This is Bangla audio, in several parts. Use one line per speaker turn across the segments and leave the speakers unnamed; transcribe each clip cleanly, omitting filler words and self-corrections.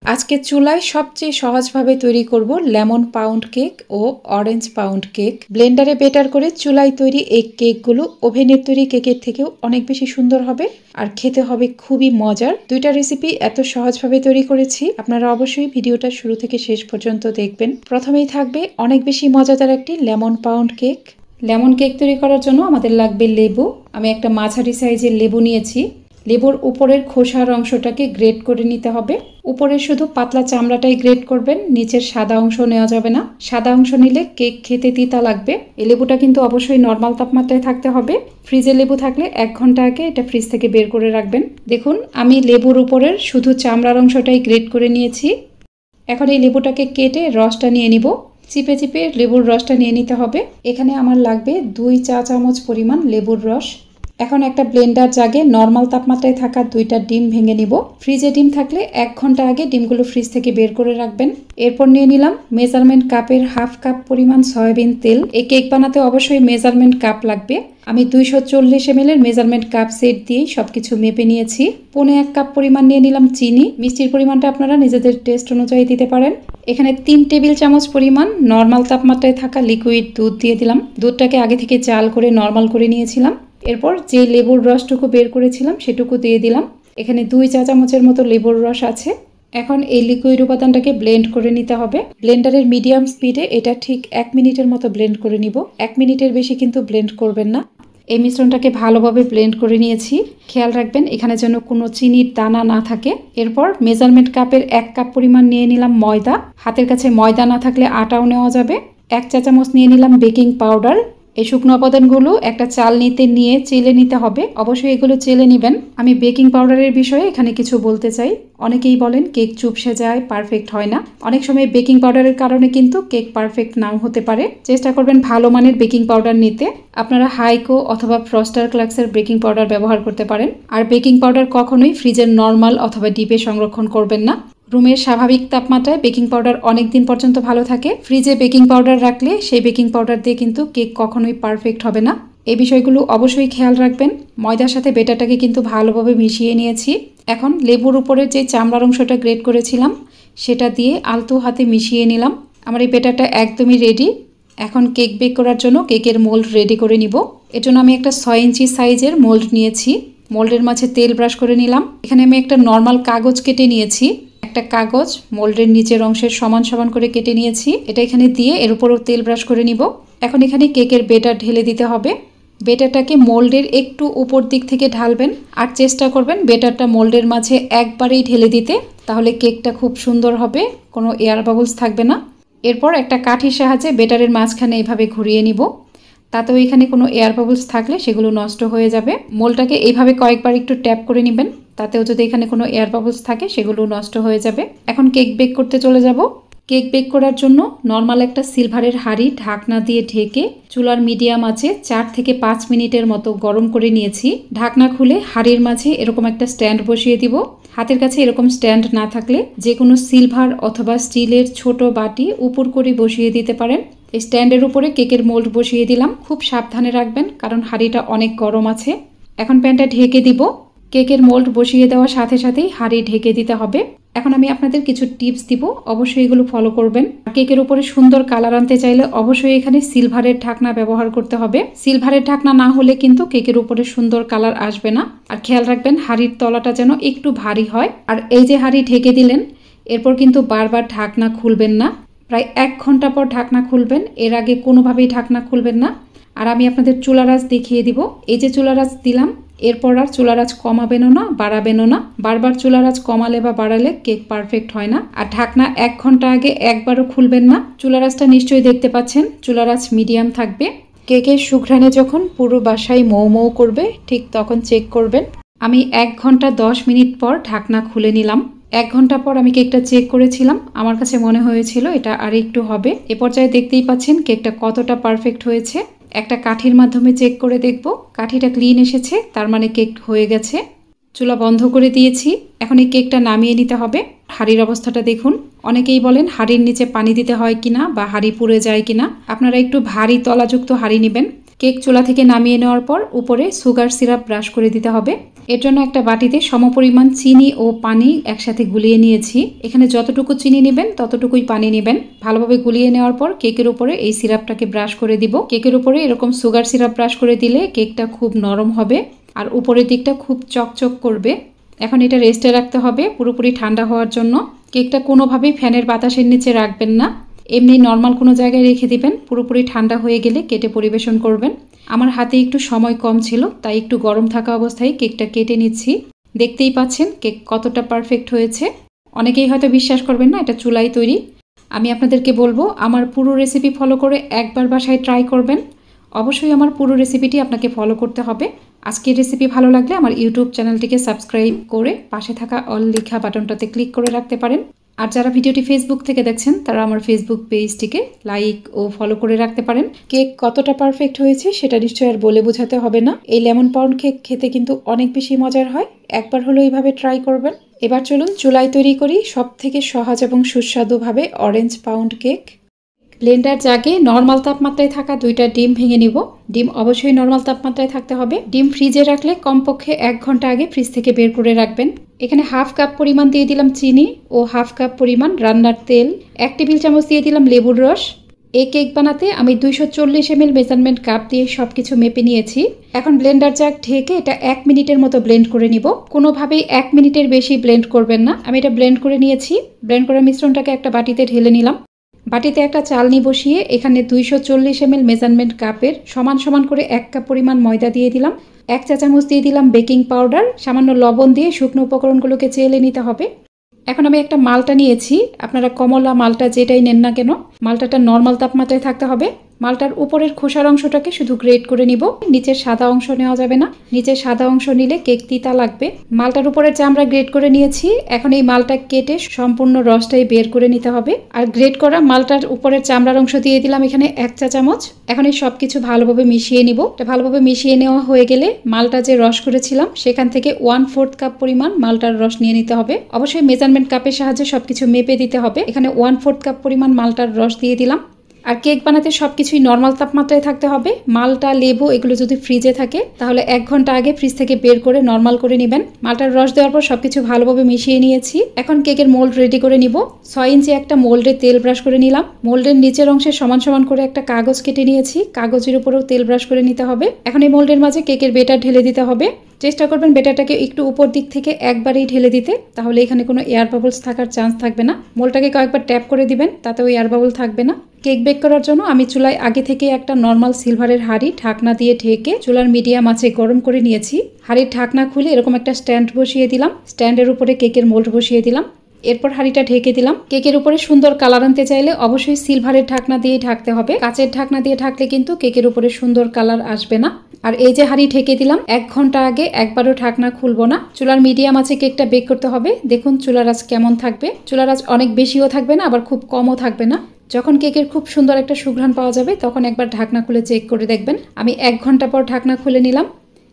আজকে চুলায় সবচেয়ে সহজভাবে তৈরি করব লেমন পাউন্ড কেক ও অরেঞ্জ পাউন্ড কেক। ব্লেন্ডারে বেটার করে চুলায় তৈরি এই কেকগুলো ওভেনের তৈরি কেকের থেকেও অনেক বেশি সুন্দর হবে আর খেতে হবে খুবই মজার। দুইটা রেসিপি এত সহজভাবে তৈরি করেছি, আপনারা অবশ্যই ভিডিওটা শুরু থেকে শেষ পর্যন্ত দেখবেন। প্রথমেই থাকবে অনেক বেশি মজাদার একটি lemon pound cake. Lemon cake তৈরি করার জন্য আমাদের লাগবে লেবু। আমি একটা মাঝারি সাইজের লেবু নিয়েছি। লেবুর উপরের খোসার অংশটাকে গ্রেট করে নিতে হবে। উপরের শুধু পাতলা চামড়াটাই গ্রেট করবেন, নিচের সাদা অংশ নেওয়া যাবে না। সাদা অংশ নিলে কেক খেতে তিতা লাগবে। এই লেবুটা কিন্তু অবশ্যই নর্মাল তাপমাত্রায় থাকতে হবে। ফ্রিজে লেবু থাকলে 1 ঘন্টা আগে এটা ফ্রিজ থেকে বের করে রাখবেন। দেখুন, আমি লেবুর উপরের শুধু চামড়ার অংশটাই গ্রেট করে নিয়েছি। এখন এই লেবুটাকে কেটে রসটা নিয়ে নিব। চিপে চিপে লেবুর রসটা নিয়ে নিতে হবে। এখানে আমার লাগবে 2 চা চামচ পরিমাণ লেবুর রস। এখন একটা ব্লেন্ডার জাগে নর্মাল তাপমাত্রায় থাকা 2টা ডিম ভেঙে নিব। ফ্রিজে ডিম থাকলে 1 ঘন্টা আগে ডিমগুলো ফ্রিজ থেকে বের করে রাখবেন। এরপর নিয়ে নিলাম মেজারমেন্ট কাপের 1/2 কাপ পরিমাণ সয়াবিন তেল। এই কেক বানাতে অবশ্যই মেজারমেন্ট কাপ লাগবে। আমি 240 ml এর মেজারমেন্ট কাপ সেট দিয়েই সবকিছু মেপে নিয়েছি। 1/4 কাপ পরিমাণ নিয়ে নিলাম চিনি। মিষ্টির পরিমাণটা আপনারা নিজেদের টেস্ট অনুযায়ী দিতে পারেন। এখানে 3 টেবিল চামচ পরিমাণ নর্মাল তাপমাত্রায় থাকা লিকুইড দুধ দিয়ে দিলাম। দুধটাকে আগে থেকে জাল করে নর্মাল করে নিয়েছিলাম। এরপর যে লেবুর রসটুকু বের করেছিলাম সেটুকু দিয়ে দিলাম। এখানে 2 চা চামচের মতো লেবুর রস আছে। এখন এই লিকুইড উপাদানটাকে ব্লেন্ড করে নিতে হবে। ব্লেন্ডারের মিডিয়াম স্পিডে এটা ঠিক 1 মিনিটের মতো ব্লেন্ড করে নিব। 1 মিনিটের বেশি কিন্তু ব্লেন্ড করবেন না। এই মিশ্রণটাকে ভালোভাবে ব্লেন্ড করে নিয়েছি। খেয়াল রাখবেন এখানে যেন কোনো চিনির দানা না থাকে। এরপর মেজারমেন্ট কাপের 1 কাপ পরিমাণ নিয়ে নিলাম ময়দা। হাতের কাছে ময়দা না থাকলে আটাও নেওয়া যাবে। 1 চা চামচ নিয়ে নিলাম বেকিং পাউডার। এই শুকনো উপাদানগুলো একটা চালনিতে নিয়ে চেলে নিতে হবে। অবশ্যই এগুলো চেলে নেবেন। আমি বেকিং পাউডারের বিষয়ে এখানে কিছু বলতে চাই। অনেকেই বলেন কেক চুপসে যায়, পারফেক্ট হয় না। অনেক সময় বেকিং পাউডারের কারণে কিন্তু কেক পারফেক্ট নাও হতে পারে। চেষ্টা করবেন ভালো মানের বেকিং পাউডার নিতে। আপনারা হাইকো অথবা ফ্রস্টার ক্লাক্সের বেকিং পাউডার ব্যবহার করতে পারেন। আর বেকিং পাউডার কখনোই ফ্রিজের নর্মাল অথবা ডিপে সংরক্ষণ করবেন না। রুমের স্বাভাবিক তাপমাত্রায় বেকিং পাউডার অনেক দিন পর্যন্ত ভালো থাকে। ফ্রিজে বেকিং পাউডার রাখলে সেই বেকিং পাউডার দিয়ে কিন্তু কেক কখনোই পারফেক্ট হবে না। এই বিষয়গুলো অবশ্যই খেয়াল রাখবেন। ময়দার সাথে বেটারটাকে কিন্তু ভালোভাবে মিশিয়ে নিয়েছি। এখন লেবুর উপরের যে চামড়ার অংশটা গ্রেট করেছিলাম সেটা দিয়ে আলতো হাতে মিশিয়ে নিলাম। আমার এই বেটারটা একদমই রেডি। এখন কেক বেক করার জন্য কেকের মোল্ড রেডি করে নিব। এর জন্য আমি একটা 6 ইঞ্চি সাইজের মোল্ড নিয়েছি। মোল্ডের মাঝে তেল ব্রাশ করে নিলাম। এখানে আমি একটা নর্মাল কাগজ কেটে নিয়েছি। একটা কাগজ মোল্ডের নিচের অংশের সমান সমান করে কেটে নিয়েছি। এটা এখানে দিয়ে এর উপরও তেল ব্রাশ করে নিব। এখন এখানে কেকের বেটার ঢেলে দিতে হবে। বেটারটাকে মোল্ডের একটু উপর দিক থেকে ঢালবেন আর চেষ্টা করবেন বেটারটা মোল্ডের মাঝে একবারেই ঢেলে দিতে, তাহলে কেকটা খুব সুন্দর হবে, কোনো এয়ার বাবলস থাকবে না। এরপর একটা কাঠির সাহায্যে বেটারের মাঝখানে এইভাবে ঘুরিয়ে নিব। তাতেও এখানে কোনো এয়ার বাবলস থাকলে সেগুলো নষ্ট হয়ে যাবে। মোল্ডটাকে এইভাবে কয়েকবার একটু ট্যাপ করে নেবেন, তাতেও যদি এখানে কোনো এয়ার বাবলস থাকে সেগুলো নষ্ট হয়ে যাবে। এখন কেক বেক করতে চলে যাব। কেক বেক করার জন্য নর্মাল একটা সিলভারের হাঁড়ি ঢাকনা দিয়ে ঢেকে চুলার মিডিয়াম আঁচে 4 থেকে 5 মিনিটের মতো গরম করে নিয়েছি। ঢাকনা খুলে হাঁড়ির মাঝে এরকম একটা স্ট্যান্ড বসিয়ে দিব। হাতের কাছে এরকম স্ট্যান্ড না থাকলে যে কোনো সিলভার অথবা স্টিলের ছোট বাটি উপর করে বসিয়ে দিতে পারেন। এই স্ট্যান্ডের উপরে কেকের মোল্ড বসিয়ে দিলাম। খুব সাবধানে রাখবেন কারণ হাঁড়িটা অনেক গরম আছে। এখন প্যানটা ঢেকে দিব। কেকের মোল্ড বসিয়ে দেওয়ার সাথে সাথেই হাঁড়ি ঢেকে দিতে হবে। এখন আমি আপনাদের কিছু টিপস দিব, অবশ্যই এগুলো ফলো করবেন। কেকের উপরে সুন্দর কালার আনতে চাইলে অবশ্যই এখানে সিলভারের ঢাকনা ব্যবহার করতে হবে। সিলভারের ঢাকনা না হলে কিন্তু কেকের উপরে সুন্দর কালার আসবে না। আর খেয়াল রাখবেন হাঁড়ির তলাটা যেন একটু ভারী হয়। আর এই যে হাঁড়ি ঢেকে দিলেন, এরপর কিন্তু বারবার ঢাকনা খুলবেন না। প্রায় 1 ঘন্টা পর ঢাকনা খুলবেন, এর আগে কোনোভাবেই ঢাকনা খুলবেন না। আর আমি আপনাদের চুলার আঁচ দেখিয়ে দিব। এই যে চুলার আঁচ দিলাম, এরপর আর চুলার আঁচ কমাবেনও না, বাড়াবেনও না। বারবার চুলার আঁচ কমালে বা বাড়ালে কেক পারফেক্ট হয় না। আর ঢাকনা 1 ঘন্টা আগে একবারও খুলবেন না। চুলার আঁচটা নিশ্চয়ই দেখতে পাচ্ছেন, চুলার আঁচ মিডিয়াম থাকবে। কেকের সুঘ্রাণে যখন পুরো বাসায় মৌ মৌ করবে ঠিক তখন চেক করবেন। আমি 1 ঘন্টা 10 মিনিট পর ঢাকনা খুলে নিলাম। 1 ঘন্টা পর আমি কেকটা চেক করেছিলাম। আমার কাছে মনে হয়েছিল এটা আর একটু হবে। এ পর্যায়ে দেখতেই পাচ্ছেন কেকটা কতটা পারফেক্ট হয়েছে। একটা কাঠির মাধ্যমে চেক করে দেখব। কাঠিটা ক্লিন এসেছে, তার মানে কেক হয়ে গেছে। চুলা বন্ধ করে দিয়েছি। এখন এই কেকটা নামিয়ে নিতে হবে। হাঁড়ির অবস্থাটা দেখুন। অনেকেই বলেন হাঁড়ির নিচে পানি দিতে হয় কিনা বা হাঁড়ি পুড়ে যায় কিনা। আপনারা একটু ভারী তলাযুক্ত হাঁড়ি নেবেন। কেক চুলা থেকে নামিয়ে নেওয়ার পর উপরে সুগার সিরাপ ব্রাশ করে দিতে হবে। এর জন্য একটা বাটিতে সমপরিমাণ চিনি ও পানি একসাথে গুলিয়ে নিয়েছি। এখানে যতটুকু চিনি নেবেন ততটুকুই পানি নেবেন। ভালোভাবে গুলিয়ে নেওয়ার পর কেকের উপরে এই সিরাপটাকে ব্রাশ করে দিব। কেকের উপরে এরকম সুগার সিরাপ ব্রাশ করে দিলে কেকটা খুব নরম হবে আর উপরের দিকটা খুব চকচক করবে। এখন এটা রেস্টে রাখতে হবে পুরোপুরি ঠান্ডা হওয়ার জন্য। কেকটা কোনোভাবেই ফ্যানের বাতাসের নিচে রাখবেন না, এমনি নর্মাল কোনো জায়গায় রেখে দিবেন। পুরোপুরি ঠান্ডা হয়ে গেলে কেটে পরিবেশন করবেন। আমার হাতে একটু সময় কম ছিল, তাই একটু গরম থাকা অবস্থায় কেকটা কেটে নিচ্ছি। দেখতেই পাচ্ছেন কেক কতটা পারফেক্ট হয়েছে। অনেকেই হয়তো বিশ্বাস করবেন না এটা চুলায় তৈরি। আমি আপনাদেরকে বলবো আমার পুরো রেসিপি ফলো করে একবার বাসায় ট্রাই করবেন। অবশ্যই আমার পুরো রেসিপিটি আপনাকে ফলো করতে হবে। আজকের রেসিপি ভালো লাগলে আমার ইউটিউব চ্যানেলটিকে সাবস্ক্রাইব করে পাশে থাকা অল লেখা বাটনটাতে ক্লিক করে রাখতে পারেন। আর যারা ভিডিওটি ফেসবুক থেকে দেখছেন তারা আমার ফেসবুক পেজটিকে লাইক ও ফলো করে রাখতে পারেন। কেক কতটা পারফেক্ট হয়েছে সেটা নিশ্চয়ই আর বলে বোঝাতে হবে না। এই লেমন পাউন্ড কেক খেতে কিন্তু অনেক বেশি মজার হয়। একবার হলেও এইভাবে ট্রাই করবেন। এবার চলুন চুলায় তৈরি করি সবথেকে সহজ এবং সুস্বাদুভাবে অরেঞ্জ পাউন্ড কেক। ব্লেন্ডার জাগে নর্মাল তাপমাত্রায় থাকা 2টা ডিম ভেঙে নিব। ডিম অবশ্যই নর্মাল তাপমাত্রায় থাকতে হবে। ডিম ফ্রিজে রাখলে কমপক্ষে 1 ঘন্টা আগে ফ্রিজ থেকে বের করে রাখবেন। এখানে হাফ কাপ পরিমাণ দিয়ে দিলাম চিনি ও হাফ কাপ পরিমাণ রান্নার তেল। 1 টেবিল চামচ দিয়ে দিলাম লেবুর রস। এই কেক বানাতে আমি 240 ml মেজারমেন্ট কাপ দিয়ে সবকিছু মেপে নিয়েছি। এখন ব্লেন্ডার জাগ ঢেকে এটা 1 মিনিটের মতো ব্লেন্ড করে নিব। কোনোভাবেই 1 মিনিটের বেশি ব্লেন্ড করবেন না। আমি এটা ব্লেন্ড করে নিয়েছি। ব্লেন্ড করা মিশ্রণটাকে একটা বাটিতে ঢেলে নিলাম। বাটিতে একটা চালনি বসিয়ে এখানে 240 ml মেজারমেন্ট কাপের সমান সমান করে 1 কাপ পরিমাণ ময়দা দিয়ে দিলাম। 1 চা চামচ দিয়ে দিলাম বেকিং পাউডার। সামান্য লবণ দিয়ে শুকনো উপকরণগুলোকে চেলে নিতে হবে। এখন আমি একটা মালটা নিয়েছি, আপনারা কমলা মালটা যেটাই নেন না কেন মালটাটা নর্মাল তাপমাত্রায় থাকতে হবে। মালটার উপরের খোসার অংশটাকে শুধু গ্রেট করে নিব, নিচের সাদা অংশ নেওয়া যাবে না। নিচের সাদা অংশ নিলে কেক তিতা লাগবে। মালটার উপরের চামড়া গ্রেট করে নিয়েছি। এখন এই মালটা কেটে সম্পূর্ণ রসটাই বের করে নিতে হবে। আর গ্রেট করা মালটার উপরের চামড়ার অংশ দিয়ে দিলাম এখানে 1 চা চামচ। এখন এই সব কিছু ভালোভাবে মিশিয়ে নিব। এটা ভালোভাবে মিশিয়ে নেওয়া হয়ে গেলে মালটা যে রস করেছিলাম সেখান থেকে 1/4 কাপ পরিমাণ মালটার রস নিয়ে নিতে হবে। অবশ্যই মেজারমেন্ট কাপের সাহায্যে সবকিছু মেপে দিতে হবে। এখানে 1/4 কাপ পরিমাণ মালটার রস দিয়ে দিলাম। আর কেক বানাতে সবকিছুই নর্মাল তাপমাত্রায় থাকতে হবে। মালটা লেবু এগুলো যদি ফ্রিজে থাকে তাহলে 1 ঘন্টা আগে ফ্রিজ থেকে বের করে নর্মাল করে নেবেন। মালটার রস দেওয়ার পর সবকিছু ভালোভাবে মিশিয়ে নিয়েছি। এখন কেকের মোল্ড রেডি করে নিব। 6 ইঞ্চি একটা মোল্ডে তেল ব্রাশ করে নিলাম। মোল্ডের নিচের অংশে সমান সমান করে একটা কাগজ কেটে নিয়েছি। কাগজের উপরেও তেল ব্রাশ করে নিতে হবে। এখন এই মোল্ডের মাঝে কেকের বেটার ঢেলে দিতে হবে। চেষ্টা করবেন বেটারটাকে একটু উপর দিক থেকে একবারেই ঢেলে দিতে, তাহলে এখানে কোনো এয়ার বাবলস থাকার চান্স থাকবে না। মোলটাকে কয়েকবার ট্যাপ করে দিবেন, তাতেও এয়ার বাবল থাকবে না। কেক বেক করার জন্য আমি চুলায় আগে থেকে একটা নর্মাল সিলভারের হাঁড়ি ঢাকনা দিয়ে ঢেকে চুলার মিডিয়াম আঁচে গরম করে নিয়েছি। হাঁড়ির ঢাকনা খুলে এরকম একটা স্ট্যান্ড বসিয়ে দিলাম। স্ট্যান্ডের উপরে কেকের মোল্ড বসিয়ে দিলাম। এরপর হাঁড়িটা ঢেকে দিলাম। কেকের উপরে সুন্দর কালার আনতে চাইলে অবশ্যই সিলভারের ঢাকনা দিয়ে ঢাকতে হবে। কাচের ঢাকনা দিয়ে ঢাকলে কিন্তু কেকের উপরে সুন্দর কালার আসবে না। আর এই যে হাঁড়ি ঢেকে দিলাম, 1 ঘন্টা আগে একবারও ঢাকনা খুলবো না। চুলার মিডিয়াম আছে কেকটা বেক করতে হবে। দেখুন চুলার আঁচ কেমন থাকবে। চুলার আঁচ অনেক বেশিও থাকবে না, আবার খুব কমও থাকবে না। যখন কেকের খুব সুন্দর একটা সুঘ্রাণ পাওয়া যাবে তখন একবার ঢাকনা খুলে চেক করে দেখবেন। আমি 1 ঘন্টা পর ঢাকনা খুলে নিলাম।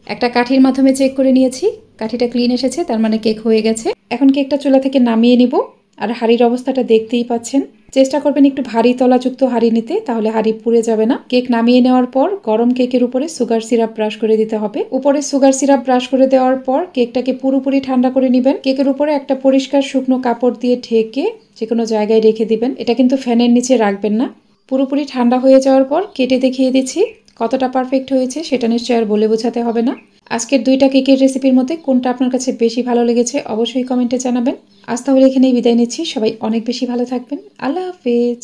একটা কাঠির মাধ্যমে চেক করে নিয়েছি। কাঠিটা ক্লিন এসেছে, তার মানে কেক হয়ে গেছে। এখন কেকটা চুলা থেকে নামিয়ে নিব। আর হাঁড়ির অবস্থাটা দেখতেই পাচ্ছেন। চেষ্টা করবেন একটু ভারী তলাযুক্ত হাঁড়ি নিতে, তাহলে হাঁড়ি পুড়ে যাবে না। কেক নামিয়ে নেওয়ার পর গরম কেকের উপরে সুগার সিরাপ ব্রাশ করে দিতে হবে। উপরে সুগার সিরাপ ব্রাশ করে দেওয়ার পর কেকটাকে পুরোপুরি ঠান্ডা করে নেবেন। কেকের উপরে একটা পরিষ্কার শুকনো কাপড় দিয়ে ঢেকে যে কোনো জায়গায় রেখে দিবেন। এটা কিন্তু ফ্যানের নিচে রাখবেন না। পুরোপুরি ঠান্ডা হয়ে যাওয়ার পর কেটে দেখিয়ে দিচ্ছি কতটা পারফেক্ট হয়েছে, সেটা নিশ্চয়ই আর বলে বোঝাতে হবে না। আজকের 2টা কেকের রেসিপির মধ্যে কোনটা আপনার কাছে বেশি ভালো লেগেছে অবশ্যই কমেন্টে জানাবেন। আজ তাহলে এখানেই বিদায় নিচ্ছি। সবাই অনেক বেশি ভালো থাকবেন। আল্লাহ হাফেজ।